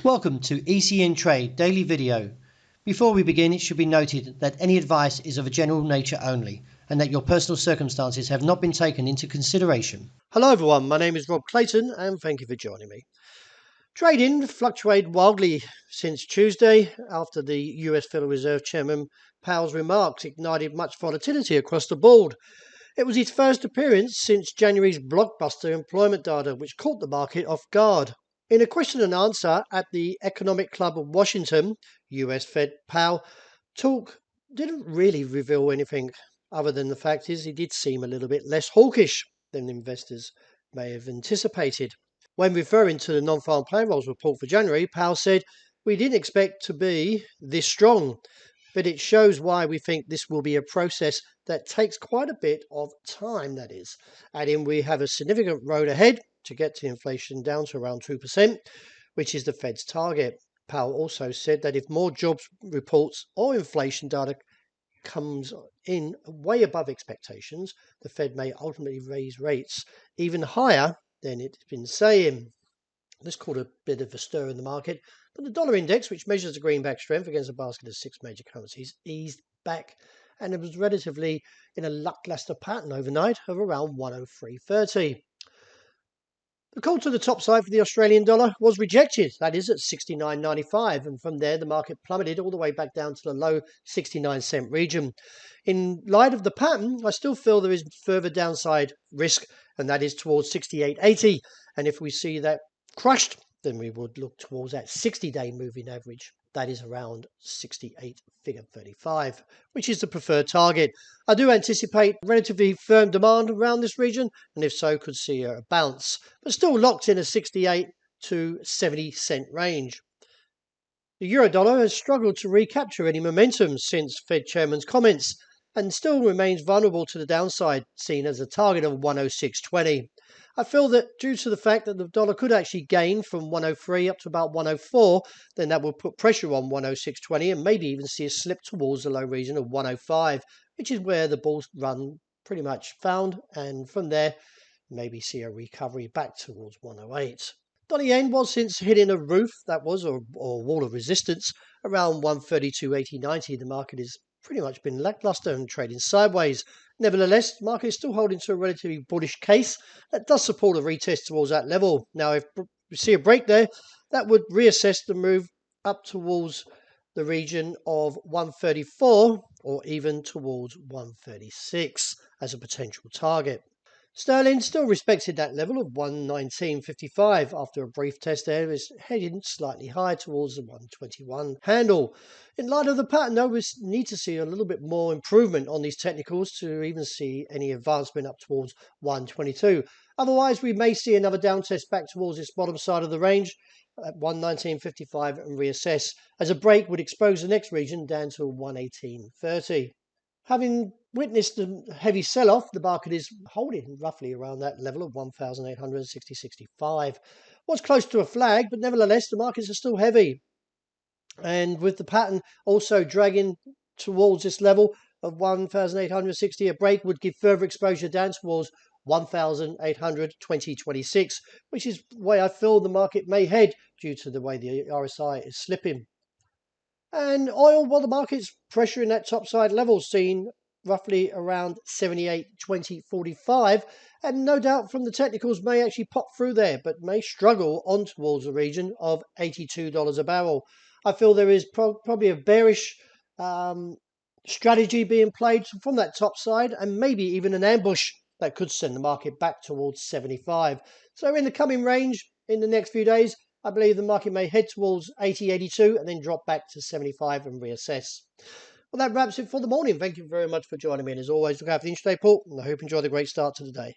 Welcome to ECNTRADE Daily Video. Before we begin, it should be noted that any advice is of a general nature only and that your personal circumstances have not been taken into consideration. Hello everyone, my name is Rob Clayton and thank you for joining me. Trading fluctuated wildly since Tuesday after the US Federal Reserve Chairman Powell's remarks ignited much volatility across the board. It was his first appearance since January's blockbuster employment data, which caught the market off guard. In a question and answer at the Economic Club of Washington, US Fed Powell talk didn't really reveal anything other than the fact is he did seem a little bit less hawkish than investors may have anticipated. When referring to the non-farm payrolls report for January, Powell said, "We didn't expect to be this strong, but it shows why we think this will be a process that takes quite a bit of time," that is. Adding, "We have a significant road ahead to get to inflation down to around 2%, which is the Fed's target." Powell also said that if more jobs reports or inflation data comes in way above expectations, the Fed may ultimately raise rates even higher than it's been saying. This caused a bit of a stir in the market, but the dollar index, which measures the greenback strength against a basket of 6 major currencies, eased back, and it was relatively in a lackluster pattern overnight of around 103.30. The call to the top side for the Australian dollar was rejected, that is at 69.95, and from there the market plummeted all the way back down to the low 69-cent region. In light of the pattern, I still feel there is further downside risk, and that is towards 68.80, and if we see that crushed, then we would look towards that 60-day moving average. That is around 68.35, which is the preferred target. I do anticipate relatively firm demand around this region, and if so, could see a bounce, but still locked in a 68 to 70 cent range. The euro dollar has struggled to recapture any momentum since Fed chairman's comments and still remains vulnerable to the downside, seen as a target of 106.20. I feel that due to the fact that the dollar could actually gain from 103 up to about 104, then that will put pressure on 106.20 and maybe even see a slip towards the low region of 105, which is where the bull run pretty much found, and from there maybe see a recovery back towards 108. Dollar yen was since hitting a roof that was, or wall of resistance, around 132.80.90. The market has pretty much been lackluster and trading sideways. Nevertheless, the market is still holding to a relatively bullish case that does support a retest towards that level. Now, if we see a break there, that would reassess the move up towards the region of 134 or even towards 136 as a potential target. Sterling still respected that level of 119.55 after a brief test there, is heading slightly higher towards the 121 handle. In light of the pattern though, we need to see a little bit more improvement on these technicals to even see any advancement up towards 122. Otherwise we may see another down test back towards this bottom side of the range at 119.55 and reassess, as a break would expose the next region down to 118.30. Having witnessed the heavy sell-off, the market is holding roughly around that level of 1,860.65. Was close to a flag, but nevertheless the markets are still heavy. And with the pattern also dragging towards this level of 1,860, a break would give further exposure down towards 1,820.26, which is the way I feel the market may head due to the way the RSI is slipping. And oil, well, the market's pressuring that topside level, seen roughly around 78.20.45, and no doubt from the technicals may actually pop through there, but may struggle on towards the region of $82 a barrel. I feel there is probably a bearish strategy being played from that top side, and maybe even an ambush that could send the market back towards 75. So in the coming range, in the next few days, I believe the market may head towards 80.82 and then drop back to 75 and reassess. Well, that wraps it for the morning. Thank you very much for joining me. And as always, look out for the intraday port, and I hope you enjoy the great start to the day.